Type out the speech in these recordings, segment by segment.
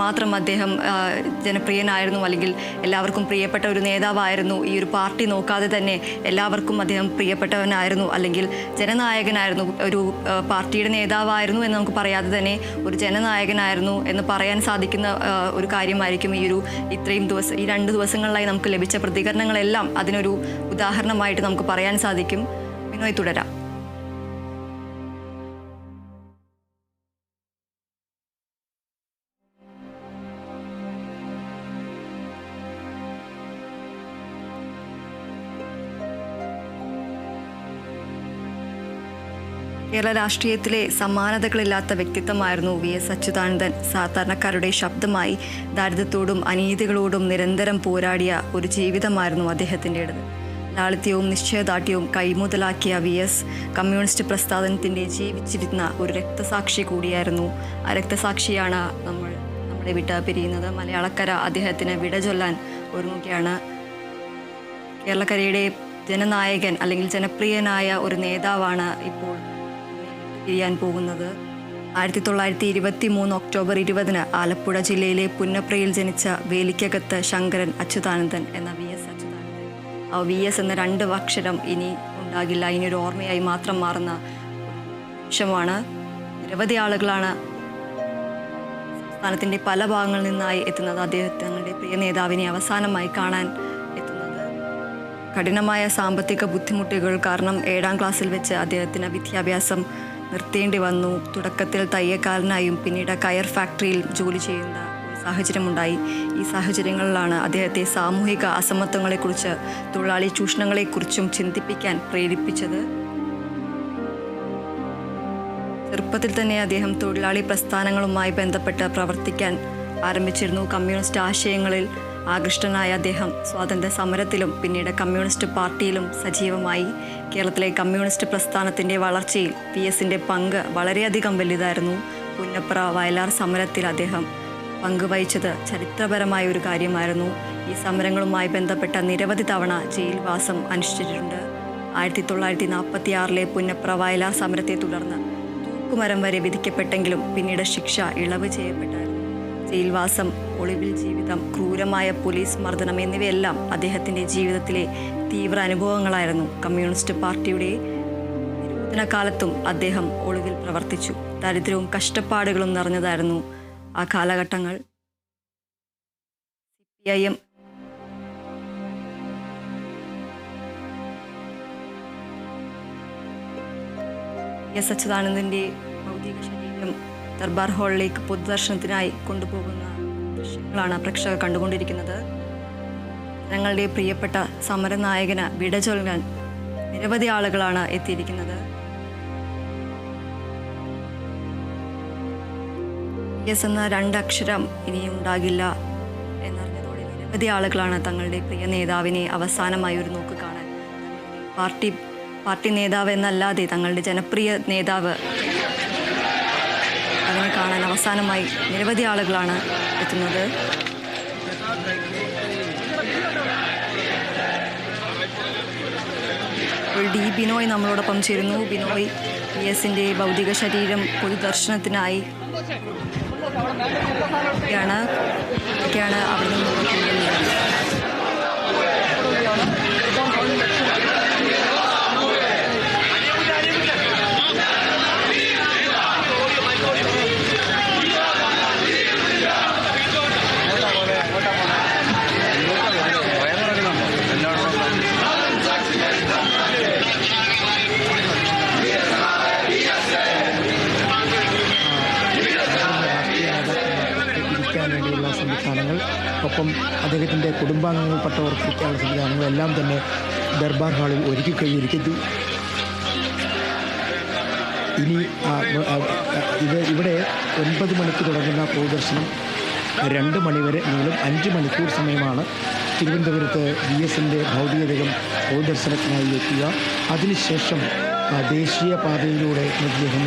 മാത്രം അദ്ദേഹം ജനപ്രിയനായിരുന്നു, അല്ലെങ്കിൽ എല്ലാവർക്കും പ്രിയപ്പെട്ട ഒരു നേതാവായിരുന്നു. ഈ ഒരു പാർട്ടി നോക്കാതെ തന്നെ എല്ലാവർക്കും അദ്ദേഹം പ്രിയപ്പെട്ടവനായിരുന്നു, അല്ലെങ്കിൽ ജനനായകനായിരുന്നു. ഒരു പാർട്ടിയുടെ നേതാവായിരുന്നു എന്ന് നമുക്ക് പറയാതെ തന്നെ ഒരു ജനനായകനായിരുന്നു എന്ന് പറയാൻ സാധിക്കുന്ന ഒരു കാര്യമായിരിക്കും ഇത്രയും ദിവസം, ഈ 2 ദിവസങ്ങളിലായി നമുക്ക് ലഭിച്ച പ്രതികരണങ്ങളെല്ലാം അതിനൊരു ഉദാഹരണമായിട്ട് നമുക്ക് പറയാൻ സാധിക്കും. ബിനോയ്, തുടരാം. കേരള രാഷ്ട്രീയത്തിലെ സമാനതകളില്ലാത്ത വ്യക്തിത്വമായിരുന്നു VS അച്യുതാനന്ദൻ. സാധാരണക്കാരുടെ ശബ്ദമായി ദാരിദ്ര്യത്തോടും അനീതികളോടും നിരന്തരം പോരാടിയ ഒരു ജീവിതമായിരുന്നു അദ്ദേഹത്തിൻ്റെത്. ലാളിത്യവും നിശ്ചയദാർഢ്യവും കൈമുതലാക്കിയ VS കമ്മ്യൂണിസ്റ്റ് പ്രസ്ഥാനത്തിൻ്റെ ജീവിച്ചിരുന്ന ഒരു രക്തസാക്ഷി കൂടിയായിരുന്നു. ആ രക്തസാക്ഷിയാണ് നമ്മളെ വിട്ട് പിരിയുന്നത്. മലയാളക്കര അദ്ദേഹത്തിന് വിട ചൊല്ലാൻ ഒരുങ്ങുകയാണ്. കേരളക്കരയുടെ ജനനായകൻ അല്ലെങ്കിൽ ജനപ്രിയനായ ഒരു നേതാവാണ് ഇപ്പോൾ ചെയ്യാൻ പോകുന്നത്. 1923 ഒക്ടോബർ 20 ആലപ്പുഴ ജില്ലയിലെ പുന്നപ്രയിൽ ജനിച്ച വേലിക്കകത്ത് ശങ്കരൻ അച്യുതാനന്ദൻ എന്ന VS അച്യുതാനന്ദൻ. ആ VS എന്ന 2 അക്ഷരം ഇനി ഉണ്ടാകില്ല, ഇനി ഒരു ഓർമ്മയായി മാത്രം മാറുന്ന നിമിഷമാണ്. നിരവധി ആളുകളാണ് സംസ്ഥാനത്തിൻ്റെ പല ഭാഗങ്ങളിൽ നിന്നായി എത്തുന്നത് തങ്ങളുടെ പ്രിയ നേതാവിനെ അവസാനമായി കാണാൻ എത്തുന്നത്. കഠിനമായ സാമ്പത്തിക ബുദ്ധിമുട്ടുകൾ കാരണം 7ാം ക്ലാസ്സിൽ വെച്ച് അദ്ദേഹത്തിന് വിദ്യാഭ്യാസം നിർത്തേണ്ടി വന്നു. തുടക്കത്തിൽ തയ്യക്കാരനായും പിന്നീട് കയർ ഫാക്ടറിയിൽ ജോലി ചെയ്യുന്ന ഒരു സാഹചര്യമുണ്ടായി. ഈ സാഹചര്യങ്ങളിലാണ് അദ്ദേഹത്തെ സാമൂഹിക അസമത്വങ്ങളെക്കുറിച്ച്, തൊഴിലാളി ചൂഷണങ്ങളെക്കുറിച്ചും ചിന്തിപ്പിക്കാൻ പ്രേരിപ്പിച്ചത്. ചെറുപ്പത്തിൽ തന്നെ അദ്ദേഹം തൊഴിലാളി പ്രസ്ഥാനങ്ങളുമായി ബന്ധപ്പെട്ട് പ്രവർത്തിക്കാൻ ആരംഭിച്ചിരുന്നു. കമ്മ്യൂണിസ്റ്റ് ആശയങ്ങളിൽ ആകൃഷ്ടനായ അദ്ദേഹം സ്വാതന്ത്ര്യ സമരത്തിലും പിന്നീട് കമ്മ്യൂണിസ്റ്റ് പാർട്ടിയിലും സജീവമായി. കേരളത്തിലെ കമ്മ്യൂണിസ്റ്റ് പ്രസ്ഥാനത്തിൻ്റെ വളർച്ചയിൽ VSൻ്റെ പങ്ക് വളരെയധികം വലുതായിരുന്നു. പുന്നപ്ര വയലാർ സമരത്തിൽ അദ്ദേഹം പങ്കുവഹിച്ചത് ചരിത്രപരമായ ഒരു കാര്യമായിരുന്നു. ഈ സമരങ്ങളുമായി ബന്ധപ്പെട്ട നിരവധി തവണ ജയിൽവാസം അനുഷ്ഠിച്ചിട്ടുണ്ട്. 1946 പുന്നപ്ര വയലാർ സമരത്തെ തുടർന്ന് തൂക്കുമരം വരെ വിധിക്കപ്പെട്ടെങ്കിലും പിന്നീട് ശിക്ഷ ഇളവ് ചെയ്യപ്പെട്ടായിരുന്നു. ജയിൽവാസം, ഒളിവിൽ ജീവിതം, ക്രൂരമായ പോലീസ് മർദ്ദനം എന്നിവയെല്ലാം അദ്ദേഹത്തിൻ്റെ ജീവിതത്തിലെ തീവ്ര അനുഭവങ്ങളായിരുന്നു. കമ്മ്യൂണിസ്റ്റ് പാർട്ടിയുടെ നിരോധന കാലത്തും അദ്ദേഹം ഒളിവിൽ പ്രവർത്തിച്ചു. ദരിദ്രവും കഷ്ടപ്പാടുകളും നിറഞ്ഞതായിരുന്നു ആ കാലഘട്ടങ്ങൾ. CPIM VS അച്യുതാനന്ദൻ്റെ ഭൗതിക ശരീരം ദർബാർ ഹാളിലേക്ക് പൊതുദർശനത്തിനായി കൊണ്ടുപോകുന്ന ദൃശ്യങ്ങളാണ് പ്രേക്ഷകർ കണ്ടുകൊണ്ടിരിക്കുന്നത്. ജനങ്ങളുടെ പ്രിയപ്പെട്ട സമരനായകന് വിട ചൊല്ലാൻ നിരവധി ആളുകളാണ് എത്തിയിരിക്കുന്നത്. VS എന്ന 2 അക്ഷരം ഇനിയും ഉണ്ടാകില്ല എന്നറിഞ്ഞതോടെ നിരവധി ആളുകളാണ് തങ്ങളുടെ പ്രിയ നേതാവിനെ അവസാനമായി ഒരു നോക്ക് കാണാൻ, പാർട്ടി നേതാവ് എന്നല്ലാതെ തങ്ങളുടെ ജനപ്രിയ നേതാവ് അതിനെ കാണാൻ അവസാനമായി നിരവധി ആളുകളാണ് എത്തുന്നത്. ബിനോയ് നമ്മളോടൊപ്പം ചേരുന്നു. ബിനോയ്, VSൻ്റെ ഭൗതിക ശരീരം പൊതുദർശനത്തിനായി അവിടെ നിന്നുള്ള സംവിധാനങ്ങൾ, ഒപ്പം അദ്ദേഹത്തിൻ്റെ കുടുംബാംഗങ്ങൾപ്പെട്ടവർക്ക് ഇരിക്കാനുള്ള സംവിധാനങ്ങളെല്ലാം തന്നെ ദർബാർ ഹാളിൽ ഒരുക്കി കഴിഞ്ഞിരിക്കുന്നു. ഇനി ഇവിടെ 9 മണിക്ക് തുടങ്ങുന്ന പൊതുദർശനം 2 മണിവരെ നീളും. 5 മണിക്കൂർ സമയമാണ് തിരുവനന്തപുരത്ത് VSൻ്റെ ഭൗതികദേഹം പൊതുദർശനത്തിനായി എത്തുക. അതിനുശേഷം ദേശീയ പാതയിലൂടെ അദ്ദേഹം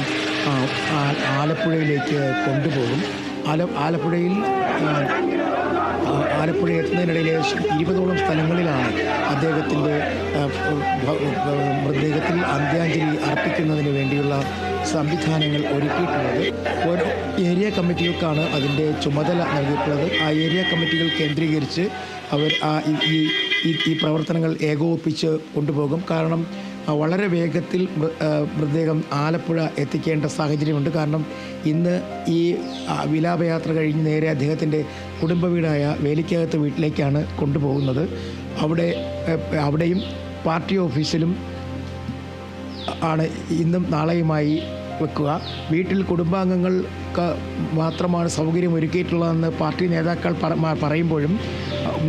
ആലപ്പുഴയിലേക്ക് കൊണ്ടുപോകും. ആലപ്പുഴ എത്തുന്നതിനിടയിൽ 20ഓളം സ്ഥലങ്ങളിലാണ് അദ്ദേഹത്തിൻ്റെ മൃതദേഹത്തിൽ അന്ത്യാഞ്ജലി അർപ്പിക്കുന്നതിന് വേണ്ടിയുള്ള സംവിധാനങ്ങൾ ഒരുക്കിയിട്ടുള്ളത്. ഓരോ ഏരിയ കമ്മിറ്റികൾക്കാണ് അതിൻ്റെ ചുമതല നൽകിയിട്ടുള്ളത്. ആ ഏരിയ കമ്മിറ്റികൾ കേന്ദ്രീകരിച്ച് അവർ ഈ പ്രവർത്തനങ്ങൾ ഏകോപിപ്പിച്ച് കൊണ്ടുപോകും. കാരണം വളരെ വേഗത്തിൽ മൃതദേഹം ആലപ്പുഴ എത്തിക്കേണ്ട സാഹചര്യമുണ്ട്. കാരണം ഇന്ന് ഈ വിലാപയാത്ര കഴിഞ്ഞ് നേരെ അദ്ദേഹത്തിൻ്റെ കുടുംബ വീടായ വേലിക്കകത്ത് വീട്ടിലേക്കാണ് കൊണ്ടുപോകുന്നത്. അവിടെയും പാർട്ടി ഓഫീസിലും ആണ് ഇന്നും നാളെയുമായി വെക്കുക. വീട്ടിൽ കുടുംബാംഗങ്ങൾക്ക് മാത്രമാണ് സൗകര്യം ഒരുക്കിയിട്ടുള്ളതെന്ന് പാർട്ടി നേതാക്കൾ പറയുമ്പോഴും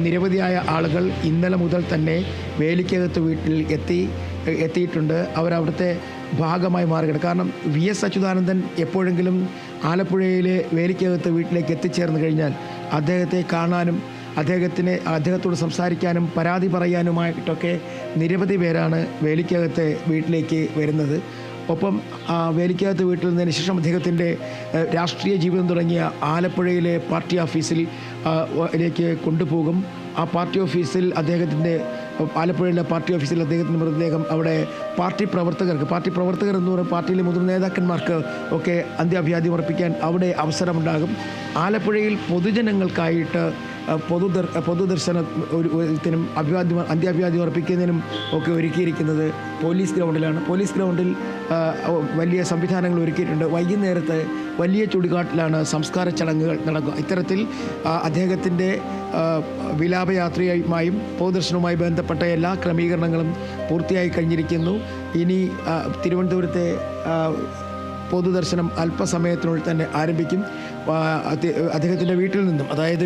നിരവധിയായ ആളുകൾ ഇന്നലെ മുതൽ തന്നെ വേലിക്കകത്ത് വീട്ടിൽ എത്തിയിട്ടുണ്ട്. അവരവിടുത്തെ ഭാഗമായി മാറുകയാണ്. കാരണം VS അച്യുതാനന്ദൻ എപ്പോഴെങ്കിലും ആലപ്പുഴയിലെ വേലിക്കകത്ത് വീട്ടിലേക്ക് എത്തിച്ചേർന്ന് കഴിഞ്ഞാൽ അദ്ദേഹത്തെ കാണാനും അദ്ദേഹത്തോട് സംസാരിക്കാനും പരാതി പറയാനുമായിട്ടൊക്കെ നിരവധി പേരാണ് വേലിക്കകത്തെ വീട്ടിലേക്ക് വരുന്നത്. ഒപ്പം വേലിക്കകത്ത് വീട്ടിൽ നിന്നതിന് ശേഷം അദ്ദേഹത്തിൻ്റെ രാഷ്ട്രീയ ജീവിതം തുടങ്ങിയ ആലപ്പുഴയിലെ പാർട്ടി ഓഫീസിലേക്ക് കൊണ്ടുപോകും. ആ പാർട്ടി ഓഫീസിൽ ആലപ്പുഴയിലെ പാർട്ടി ഓഫീസിൽ അദ്ദേഹത്തിൻ്റെ മൃതദേഹം അവിടെ പാർട്ടി പ്രവർത്തകർ എന്ന് പറയുമ്പോൾ പാർട്ടിയിലെ മുതിർന്ന നേതാക്കന്മാർക്ക് ഒക്കെ അന്ത്യാഭിവാദ്യം അർപ്പിക്കാൻ അവിടെ അവസരമുണ്ടാകും. ആലപ്പുഴയിൽ പൊതുജനങ്ങൾക്കായിട്ട് പൊതുദർശനത്തിനും അന്ത്യാഭിവാദ്യം അർപ്പിക്കുന്നതിനും ഒക്കെ ഒരുക്കിയിരിക്കുന്നത് പോലീസ് ഗ്രൗണ്ടിലാണ്. പോലീസ് ഗ്രൗണ്ടിൽ വലിയ സംവിധാനങ്ങൾ ഒരുക്കിയിട്ടുണ്ട്. വൈകുന്നേരത്ത് വലിയ ചുടുകാട്ടിലാണ് സംസ്കാര ചടങ്ങുകൾ നടക്കുക. ഇത്തരത്തിൽ അദ്ദേഹത്തിൻ്റെ വിലാപയാത്രയുമായും പൊതുദർശനവുമായി ബന്ധപ്പെട്ട എല്ലാ ക്രമീകരണങ്ങളും പൂർത്തിയായി കഴിഞ്ഞിരിക്കുന്നു. ഇനി തിരുവനന്തപുരത്തെ പൊതുദർശനം അല്പസമയത്തിനുള്ളിൽ തന്നെ ആരംഭിക്കും. അദ്ദേഹത്തിൻ്റെ വീട്ടിൽ നിന്നും, അതായത്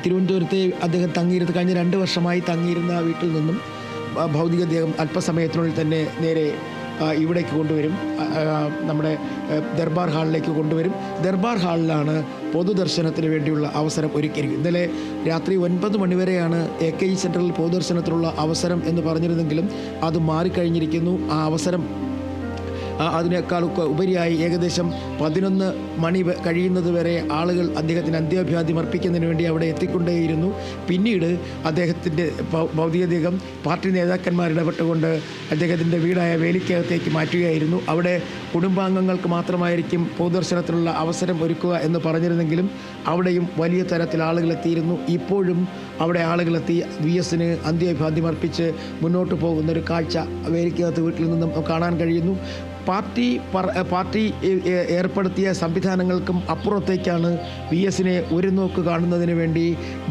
തിരുവനന്തപുരത്തെ അദ്ദേഹം കഴിഞ്ഞ 2 വർഷമായി തങ്ങിയിരുന്ന വീട്ടിൽ നിന്നും ഭൗതികദേഹം അല്പസമയത്തിനുള്ളിൽ തന്നെ നേരെ ഇവിടേക്ക് കൊണ്ടുവരും. നമ്മുടെ ദർബാർ ഹാളിലേക്ക് കൊണ്ടുവരും. ദർബാർ ഹാളിലാണ് പൊതുദർശനത്തിന് വേണ്ടിയുള്ള അവസരം ഒരുക്കിയിരിക്കുന്നത്. ഇന്നലെ രാത്രി 9 മണിവരെയാണ് AKG സെൻറ്ററിൽ പൊതുദർശനത്തിനുള്ള അവസരം എന്ന് പറഞ്ഞിരുന്നെങ്കിലും അത് മാറിക്കഴിഞ്ഞിരിക്കുന്നു. ആ അവസരം അതിനേക്കാൾ ഉപരിയായി ഏകദേശം 11 മണി കഴിയുന്നത് വരെ ആളുകൾ അദ്ദേഹത്തിന് അന്ത്യാഭിവാദ്യം അർപ്പിക്കുന്നതിന് വേണ്ടി അവിടെ എത്തിക്കൊണ്ടേയിരുന്നു. പിന്നീട് അദ്ദേഹത്തിൻ്റെ ഭൗതികദേഹം പാർട്ടി നേതാക്കന്മാർ ഇടപെട്ടുകൊണ്ട് അദ്ദേഹത്തിൻ്റെ വീടായ വേലിക്കകത്തേക്ക് മാറ്റുകയായിരുന്നു. അവിടെ കുടുംബാംഗങ്ങൾക്ക് മാത്രമായിരിക്കും പൊതുദർശനത്തിനുള്ള അവസരം ഒരുക്കുക എന്ന് പറഞ്ഞിരുന്നെങ്കിലും അവിടെയും വലിയ തരത്തിൽ ആളുകൾ എത്തിയിരുന്നു. ഇപ്പോഴും അവിടെ ആളുകളെത്തി VSന് അന്ത്യാഭിവാദ്യം അർപ്പിച്ച് മുന്നോട്ട് പോകുന്നൊരു കാഴ്ച വേലിക്കകത്ത് വീട്ടിൽ നിന്നും കാണാൻ കഴിയുന്നു. പാർട്ടി ഏർപ്പെടുത്തിയ സംവിധാനങ്ങൾക്കും അപ്പുറത്തേക്കാണ് VSനെ ഒരു നോക്ക് കാണുന്നതിന് വേണ്ടി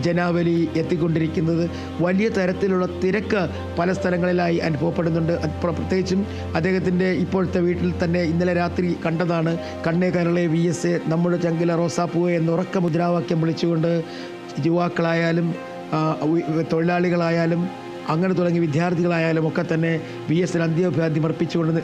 ജനാവലി എത്തിക്കൊണ്ടിരിക്കുന്നത്. വലിയ തരത്തിലുള്ള തിരക്ക് പല സ്ഥലങ്ങളിലായി അനുഭവപ്പെടുന്നുണ്ട്. പ്രത്യേകിച്ചും അദ്ദേഹത്തിൻ്റെ ഇപ്പോഴത്തെ വീട്ടിൽ തന്നെ ഇന്നലെ രാത്രി കണ്ടതാണ്. കണ്ണേ കരളെ VS, നമ്മുടെ ചങ്കില റോസാപ്പൂവെ എന്ന ഉറക്ക മുദ്രാവാക്യം വിളിച്ചുകൊണ്ട് യുവാക്കളായാലും തൊഴിലാളികളായാലും അങ്ങനെ തുടങ്ങി വിദ്യാർത്ഥികളായാലും ഒക്കെ തന്നെ VSന് അന്ത്യാഭിവാദ്യം അർപ്പിച്ചുകൊണ്ട്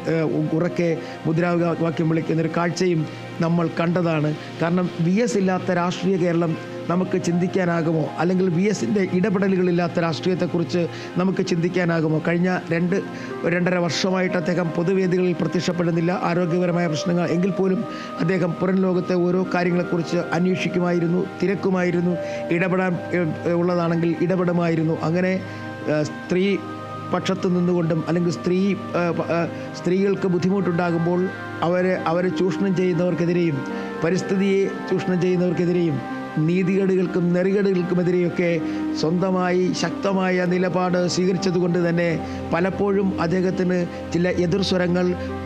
ഉറക്കെ മുദ്രാവാക്യം വിളിക്കുന്നൊരു കാഴ്ചയും നമ്മൾ കണ്ടതാണ്. കാരണം VS ഇല്ലാത്ത രാഷ്ട്രീയ കേരളം നമുക്ക് ചിന്തിക്കാനാകുമോ? അല്ലെങ്കിൽ VSൻ്റെ ഇടപെടലുകളില്ലാത്ത രാഷ്ട്രീയത്തെക്കുറിച്ച് നമുക്ക് ചിന്തിക്കാനാകുമോ? കഴിഞ്ഞ 2.5 വർഷമായിട്ട് അദ്ദേഹം പൊതുവേദികളിൽ പ്രത്യക്ഷപ്പെടുന്നില്ല. ആരോഗ്യപരമായ പ്രശ്നങ്ങൾ എങ്കിൽ പോലും അദ്ദേഹം പുറം ലോകത്തെ ഓരോ കാര്യങ്ങളെക്കുറിച്ച് അന്വേഷിക്കുമായിരുന്നു, തിരക്കുമായിരുന്നു. ഇടപെടാൻ ഉള്ളതാണെങ്കിൽ ഇടപെടുമായിരുന്നു. അങ്ങനെ സ്ത്രീ പക്ഷത്ത് നിന്നുകൊണ്ടും അല്ലെങ്കിൽ സ്ത്രീകൾക്ക് ബുദ്ധിമുട്ടുണ്ടാകുമ്പോൾ അവരെ ചൂഷണം ചെയ്യുന്നവർക്കെതിരെയും പരിസ്ഥിതിയെ ചൂഷണം ചെയ്യുന്നവർക്കെതിരെയും നീതികേടുകൾക്കും നെറികേടുകൾക്കുമെതിരെയൊക്കെ സ്വന്തമായി ശക്തമായ നിലപാട് സ്വീകരിച്ചതുകൊണ്ട് തന്നെ പലപ്പോഴും അദ്ദേഹത്തിന് ചില എതിർസ്വരങ്ങൾ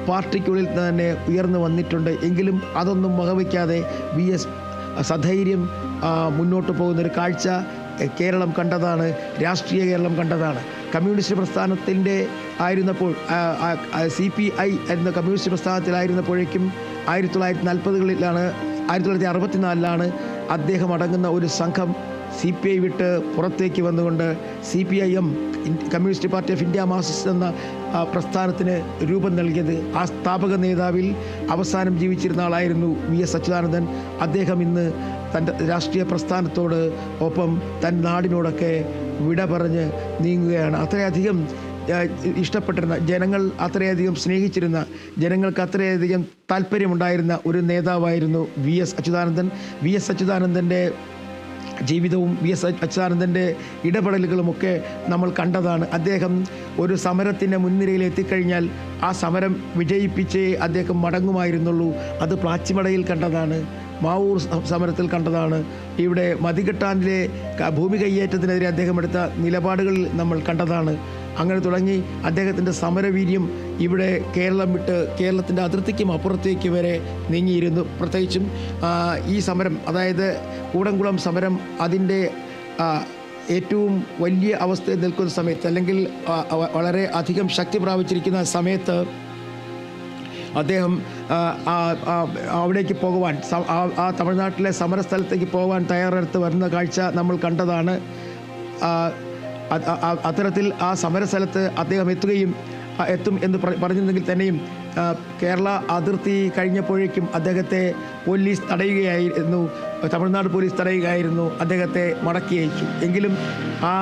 പാർട്ടിക്കുള്ളിൽ തന്നെ ഉയർന്നു വന്നിട്ടുണ്ട്. എങ്കിലും അതൊന്നും വകവയ്ക്കാതെ VS സധൈര്യം മുന്നോട്ട് പോകുന്നൊരു കാഴ്ച കേരളം കണ്ടതാണ്. രാഷ്ട്രീയ കേരളം കണ്ടതാണ്. കമ്മ്യൂണിസ്റ്റ് പ്രസ്ഥാനത്തിൻ്റെ ആയിരുന്നപ്പോൾ CPI എന്ന കമ്മ്യൂണിസ്റ്റ് പ്രസ്ഥാനത്തിലായിരുന്നപ്പോഴേക്കും 1964 അദ്ദേഹം അടങ്ങുന്ന ഒരു സംഘം CPI വിട്ട് പുറത്തേക്ക് വന്നുകൊണ്ട് CPIM communist party of India Marxist എന്ന പ്രസ്ഥാനത്തിന് രൂപം നൽകിയത്. ആ സ്ഥാപക നേതാവിൽ അവസാനം ജീവിച്ചിരുന്ന ആളായിരുന്നു VS അച്യുതാനന്ദൻ. അദ്ദേഹം ഇന്ന് തൻ്റെ രാഷ്ട്രീയ പ്രസ്ഥാനത്തോട് ഒപ്പം തൻ്റെ നാടിനോടൊക്കെ വിട പറഞ്ഞ് നീങ്ങുകയാണ്. അത്രയധികം ഇഷ്ടപ്പെട്ടിരുന്ന, ജനങ്ങൾ അത്രയധികം സ്നേഹിച്ചിരുന്ന, ജനങ്ങൾക്ക് അത്രയധികം താല്പര്യമുണ്ടായിരുന്ന ഒരു നേതാവായിരുന്നു VS അച്യുതാനന്ദൻ. VS അച്യുതാനന്ദൻ്റെ ജീവിതവും വി എസ് അച്യുതാനന്ദൻ്റെ ഇടപെടലുകളുമൊക്കെ നമ്മൾ കണ്ടതാണ്. അദ്ദേഹം ഒരു സമരത്തിൻ്റെ മുൻനിരയിൽ എത്തിക്കഴിഞ്ഞാൽ ആ സമരം വിജയിപ്പിച്ചേ അദ്ദേഹം മടങ്ങുമായിരുന്നുള്ളൂ. അത് പ്ലാച്ചിമടയിൽ കണ്ടതാണ്, മാവൂർ സമരത്തിൽ കണ്ടതാണ്, ഇവിടെ മതികെട്ടാനിലെ ഭൂമി കയ്യേറ്റത്തിനെതിരെ അദ്ദേഹം എടുത്ത നിലപാടുകളിൽ നമ്മൾ കണ്ടതാണ്. അങ്ങനെ തുടങ്ങി അദ്ദേഹത്തിൻ്റെ സമരവീര്യം ഇവിടെ കേരളം വിട്ട് കേരളത്തിൻ്റെ അതിർത്തിക്കും അപ്പുറത്തേക്ക് വരെ നീങ്ങിയിരുന്നു. പ്രത്യേകിച്ചും ഈ സമരം, അതായത് കൂടംകുളം സമരം അതിൻ്റെ ഏറ്റവും വലിയ അവസ്ഥയിൽ നിൽക്കുന്ന സമയത്ത്, അല്ലെങ്കിൽ വളരെ അധികം ശക്തി പ്രാപിച്ചിരിക്കുന്ന സമയത്ത് അദ്ദേഹം അവിടേക്ക് പോകുവാൻ, ആ തമിഴ്നാട്ടിലെ സമരസ്ഥലത്തേക്ക് പോകാൻ തയ്യാറെടുത്ത് വരുന്ന കാഴ്ച നമ്മൾ കണ്ടതാണ്. അത്തരത്തിൽ ആ സമരസ്ഥലത്ത് അദ്ദേഹം എത്തും എന്ന് പറഞ്ഞിരുന്നെങ്കിൽ തന്നെയും കേരള അതിർത്തി കഴിഞ്ഞപ്പോഴേക്കും അദ്ദേഹത്തെ പോലീസ് തടയുകയായിരുന്നു, തമിഴ്നാട് പോലീസ് തടയുകയായിരുന്നു, അദ്ദേഹത്തെ മടക്കി അയച്ചു. എങ്കിലും ആ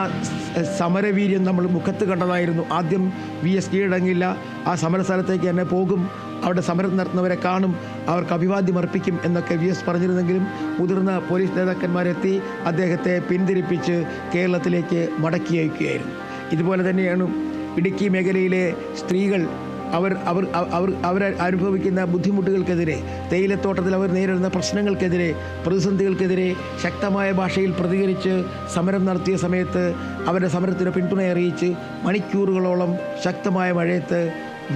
സമരവീര്യം നമ്മൾ മുഖത്ത് കണ്ടതായിരുന്നു. ആദ്യം VS കീഴടങ്ങില്ല, ആ സമരസ്ഥലത്തേക്ക് തന്നെ പോകും, അവിടെ സമരം നടത്തുന്നവരെ കാണും, അവർക്ക് അഭിവാദ്യം അർപ്പിക്കും എന്നൊക്കെ VS പറഞ്ഞിരുന്നെങ്കിലും മുതിർന്ന പോലീസ് നേതാക്കന്മാരെത്തി അദ്ദേഹത്തെ പിന്തിരിപ്പിച്ച് കേരളത്തിലേക്ക് മടക്കി അയക്കുകയായിരുന്നു. ഇതുപോലെ തന്നെയാണ് ഇടുക്കി മേഖലയിലെ സ്ത്രീകൾ അവർ അനുഭവിക്കുന്ന ബുദ്ധിമുട്ടുകൾക്കെതിരെ, തേയിലത്തോട്ടത്തിൽ അവർ നേരിടുന്ന പ്രശ്നങ്ങൾക്കെതിരെ, പ്രതിസന്ധികൾക്കെതിരെ ശക്തമായ ഭാഷയിൽ പ്രതികരിച്ച് സമരം നടത്തിയ സമയത്ത് അവരുടെ സമരത്തിന് പിന്തുണ അറിയിച്ച് മണിക്കൂറുകളോളം ശക്തമായ മഴയത്ത്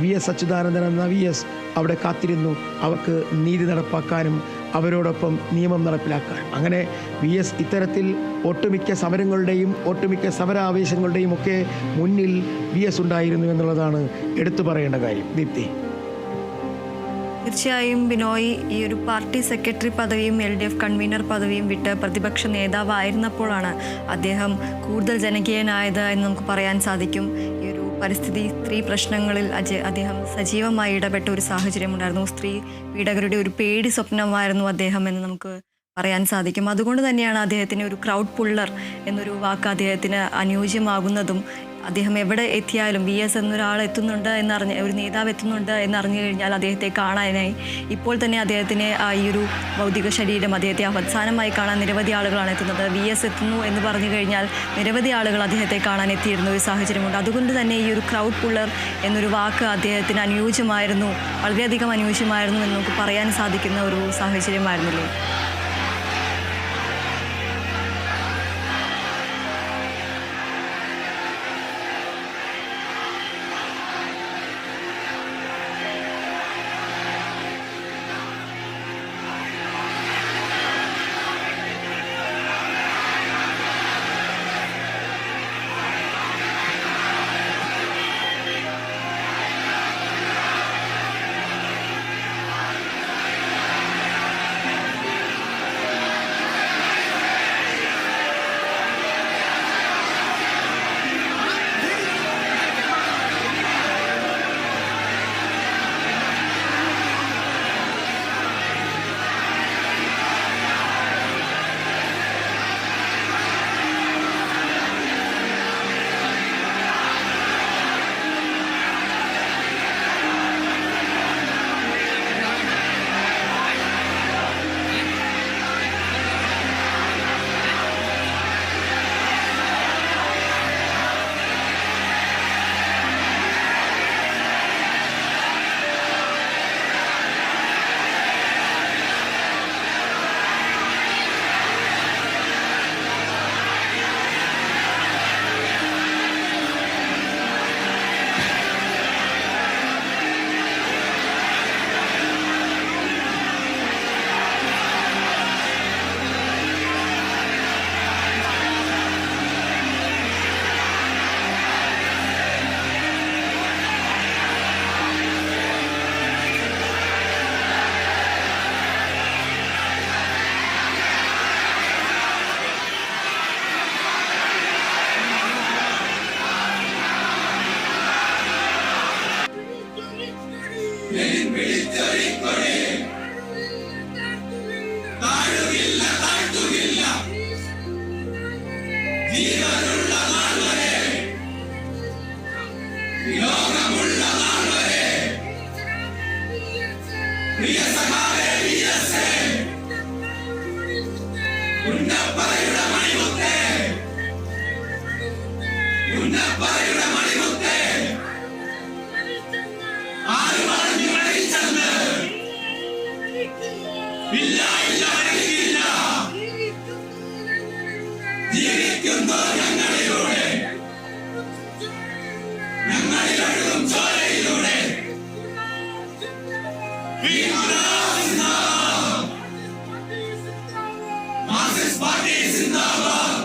VS അച്യുതാനന്ദൻ എന്ന VS അവിടെ കാത്തിരുന്നു, അവർക്ക് നീതി നടപ്പാക്കാനും അവരോടൊപ്പം നിയമം നടപ്പിലാക്കാനും. അങ്ങനെ VS ഇത്തരത്തിൽ ഒട്ടുമിക്ക സമരങ്ങളുടെയും ഒട്ടുമിക്ക സമരാവേശങ്ങളുടെയും ഒക്കെ മുന്നിൽ VS ഉണ്ടായിരുന്നു എന്നുള്ളതാണ് എടുത്തു പറയേണ്ട കാര്യം. ദീപ്തി. തീർച്ചയായും ബിനോയ്, ഈ ഒരു പാർട്ടി സെക്രട്ടറി പദവിയും LDF കൺവീനർ പദവിയും വിട്ട് പ്രതിപക്ഷ നേതാവായിരുന്നപ്പോഴാണ് അദ്ദേഹം കൂടുതൽ ജനകീയനായത് എന്ന് നമുക്ക് പറയാൻ സാധിക്കും. ഈ ഒരു പരിസ്ഥിതി, സ്ത്രീ പ്രശ്നങ്ങളിൽ അദ്ദേഹം സജീവമായി ഇടപെട്ട ഒരു സാഹചര്യമുണ്ടായിരുന്നു. സ്ത്രീ പീഡകരുടെ ഒരു പേടി സ്വപ്നമായിരുന്നു അദ്ദേഹം എന്ന് നമുക്ക് പറയാൻ സാധിക്കും. അതുകൊണ്ട് തന്നെയാണ് അദ്ദേഹത്തിന് ഒരു ക്രൗഡ് പുള്ളർ എന്നൊരു വാക്ക് അദ്ദേഹത്തിന് അനുയോജ്യമാകുന്നതും. അദ്ദേഹം എവിടെ എത്തിയാലും VS എന്നൊരാൾ എത്തുന്നുണ്ട് എന്നറിഞ്ഞ്, ഒരു നേതാവ് എത്തുന്നുണ്ട് എന്നറിഞ്ഞു കഴിഞ്ഞാൽ അദ്ദേഹത്തെ കാണാനായി ഇപ്പോൾ തന്നെ അദ്ദേഹത്തിന് ഈ ഒരു ഭൗതിക ശരീരം, അദ്ദേഹത്തെ അവസാനമായി കാണാൻ നിരവധി ആളുകളാണ് എത്തുന്നത്. VS എത്തുന്നു എന്ന് പറഞ്ഞു കഴിഞ്ഞാൽ നിരവധി ആളുകൾ അദ്ദേഹത്തെ കാണാൻ എത്തിയിരുന്ന ഒരു സാഹചര്യമുണ്ട്. അതുകൊണ്ട് തന്നെ ഈ ഒരു ക്രൗഡ് പുള്ളർ എന്നൊരു വാക്ക് അദ്ദേഹത്തിന് അനുയോജ്യമായിരുന്നു, വളരെയധികം അനുയോജ്യമായിരുന്നു എന്ന് നമുക്ക് പറയാൻ സാധിക്കുന്ന ഒരു സാഹചര്യമായിരുന്നില്ലേ? മാർക്സിസ്റ്റ് പാർട്ടി സിന്ദാബാദ്.